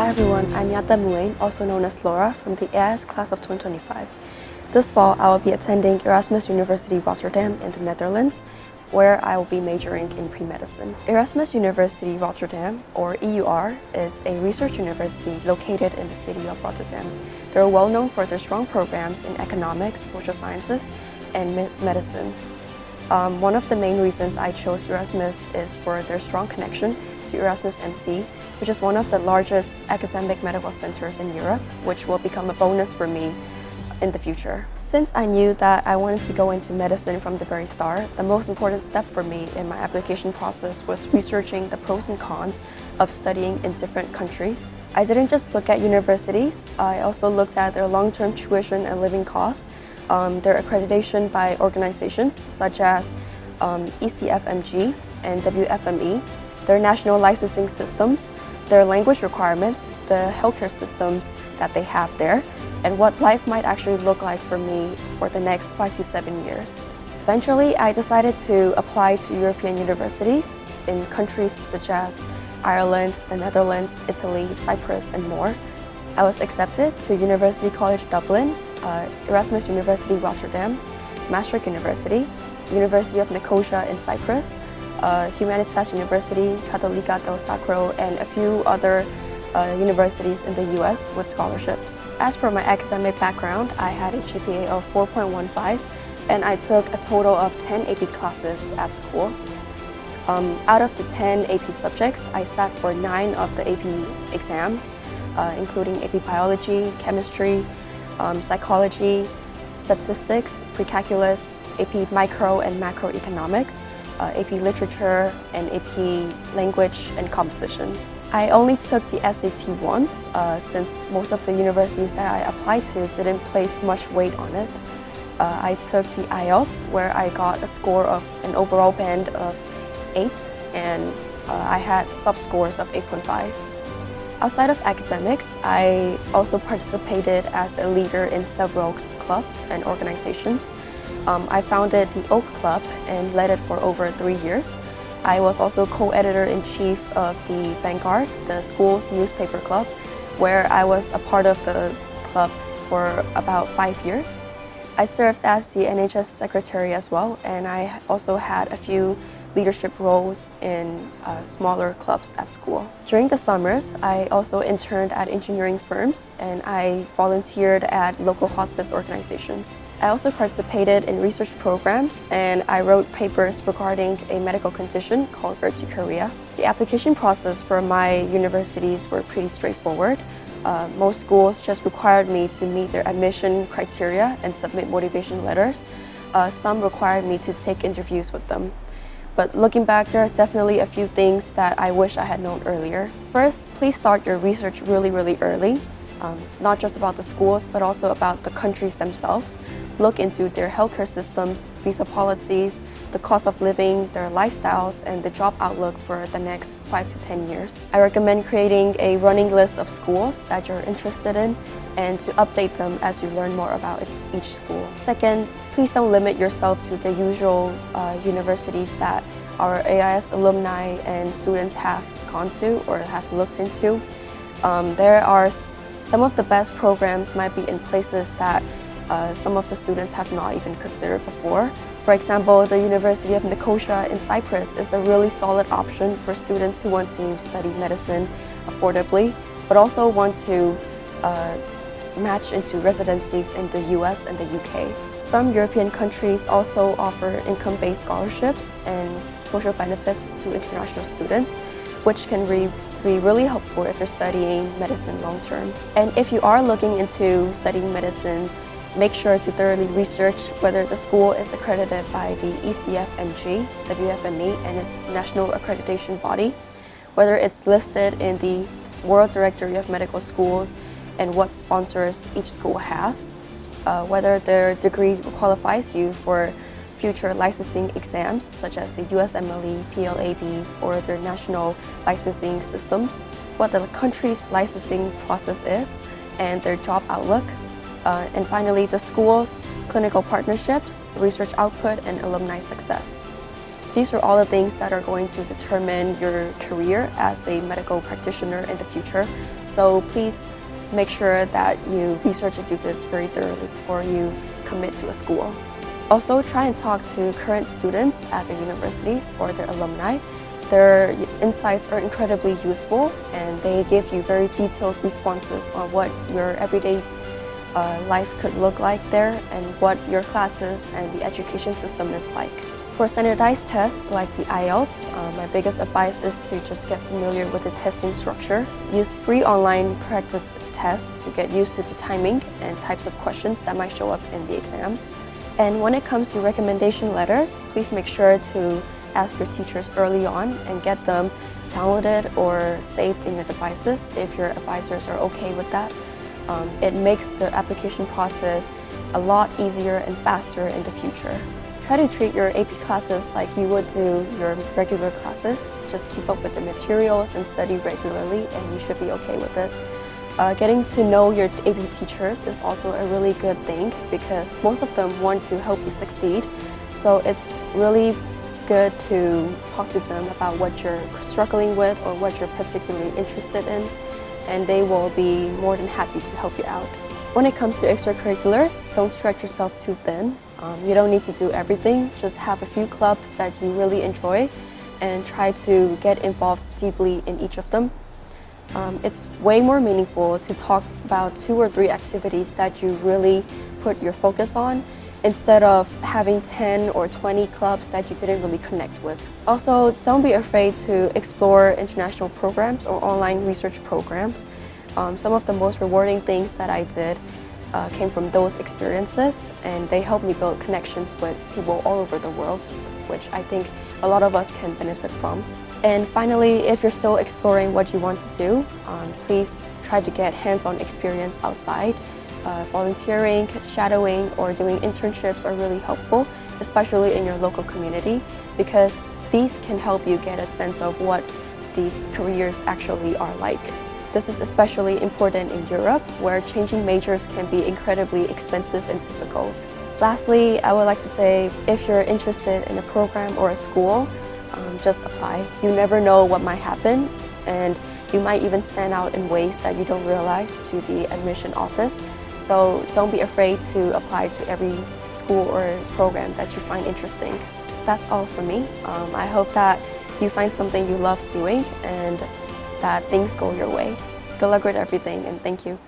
Hi everyone, I'm Mya Thet Hmue Eain, also known as Lorra, from the AIS Class of 2025. This fall, I will be attending Erasmus University Rotterdam in the Netherlands, where I will be majoring in pre-medicine. Erasmus University Rotterdam, or EUR, is a research university located in the city of Rotterdam. They're well known for their strong programs in economics, social sciences, and medicine. One of the main reasons I chose Erasmus is for their strong connection to Erasmus MC, which is one of the largest academic medical centers in Europe, which will become a bonus for me in the future. Since I knew that I wanted to go into medicine from the very start, the most important step for me in my application process was researching the pros and cons of studying in different countries. I didn't just look at universities, I also looked at their long-term tuition and living costs, their accreditation by organizations such as ECFMG and WFME, their national licensing systems, their language requirements, the healthcare systems that they have there, and what life might actually look like for me for the next 5 to 7 years. Eventually, I decided to apply to European universities in countries such as Ireland, the Netherlands, Italy, Cyprus, and more. I was accepted to University College Dublin, Erasmus University Rotterdam, Maastricht University, University of Nicosia in Cyprus, Humanitas University, Cattolica del Sacro, and a few other universities in the US with scholarships. As for my academic background, I had a GPA of 4.15 and I took a total of 10 AP classes at school. Out of the 10 AP subjects, I sat for 9 of the AP exams, including AP Biology, Chemistry, Psychology, Statistics, Pre-Calculus, AP Micro and Macroeconomics, AP Literature, and AP Language and Composition. I only took the SAT once, since most of the universities that I applied to didn't place much weight on it. I took the IELTS, where I got a score of an overall band of 8, and I had sub-scores of 8.5. Outside of academics, I also participated as a leader in several clubs and organizations. I founded the Oak Club and led it for over 3 years. I was also co-editor-in-chief of the Vanguard, the school's newspaper club, where I was a part of the club for about 5 years. I served as the NHS secretary as well, and I also had a few leadership roles in smaller clubs at school. During the summers, I also interned at engineering firms and I volunteered at local hospice organizations. I also participated in research programs and I wrote papers regarding a medical condition called urticaria. The application process for my universities were pretty straightforward. Most schools just required me to meet their admission criteria and submit motivation letters. Some required me to take interviews with them. But looking back, there are definitely a few things that I wish I had known earlier. First, please start your research really early, not just about the schools, but also about the countries themselves. Look into their healthcare systems, visa policies, the cost of living, their lifestyles, and the job outlooks for the next 5 to 10 years. I recommend creating a running list of schools that you're interested in and to update them as you learn more about each school. Second, please don't limit yourself to the usual universities that our AIS alumni and students have gone to or have looked into. There are some of the best programs might be in places that some of the students have not even considered before. For example, the University of Nicosia in Cyprus is a really solid option for students who want to study medicine affordably, but also want to match into residencies in the US and the UK. Some European countries also offer income-based scholarships and social benefits to international students, which can be really helpful if you're studying medicine long-term. And if you are looking into studying medicine, make sure to thoroughly research whether the school is accredited by the ECFMG, WFME, and its national accreditation body, whether it's listed in the World Directory of Medical Schools and what sponsors each school has, whether their degree qualifies you for future licensing exams such as the USMLE, PLAB, or their national licensing systems, what the country's licensing process is, and their job outlook. And finally, the school's clinical partnerships, research output, and alumni success. These are all the things that are going to determine your career as a medical practitioner in the future. So please make sure that you research and do this very thoroughly before you commit to a school. Also, try and talk to current students at their universities or their alumni. Their insights are incredibly useful and they give you very detailed responses on what your everyday life could look like there and what your classes and the education system is like. For standardized tests like the IELTS, my biggest advice is to just get familiar with the testing structure. Use free online practice tests to get used to the timing and types of questions that might show up in the exams. And when it comes to recommendation letters, please make sure to ask your teachers early on and get them downloaded or saved in your devices if your advisors are okay with that. It makes the application process a lot easier and faster in the future. Try to treat your AP classes like you would do your regular classes. Just keep up with the materials and study regularly and you should be okay with it. Getting to know your AP teachers is also a really good thing because most of them want to help you succeed. So it's really good to talk to them about what you're struggling with or what you're particularly interested in, and they will be more than happy to help you out. When it comes to extracurriculars, don't stretch yourself too thin. You don't need to do everything, just have a few clubs that you really enjoy and try to get involved deeply in each of them. It's way more meaningful to talk about 2 or 3 activities that you really put your focus on instead of having 10 or 20 clubs that you didn't really connect with. Also, don't be afraid to explore international programs or online research programs. Some of the most rewarding things that I did came from those experiences, and they helped me build connections with people all over the world, which I think a lot of us can benefit from. And finally, if you're still exploring what you want to do, please try to get hands-on experience outside. Volunteering, shadowing, or doing internships are really helpful, especially in your local community, because these can help you get a sense of what these careers actually are like. This is especially important in Europe, where changing majors can be incredibly expensive and difficult. Lastly, I would like to say, if you're interested in a program or a school, just apply. You never know what might happen, and you might even stand out in ways that you don't realize to the admission office. So don't be afraid to apply to every school or program that you find interesting. That's all for me. I hope that you find something you love doing and that things go your way. Good luck with everything, and thank you.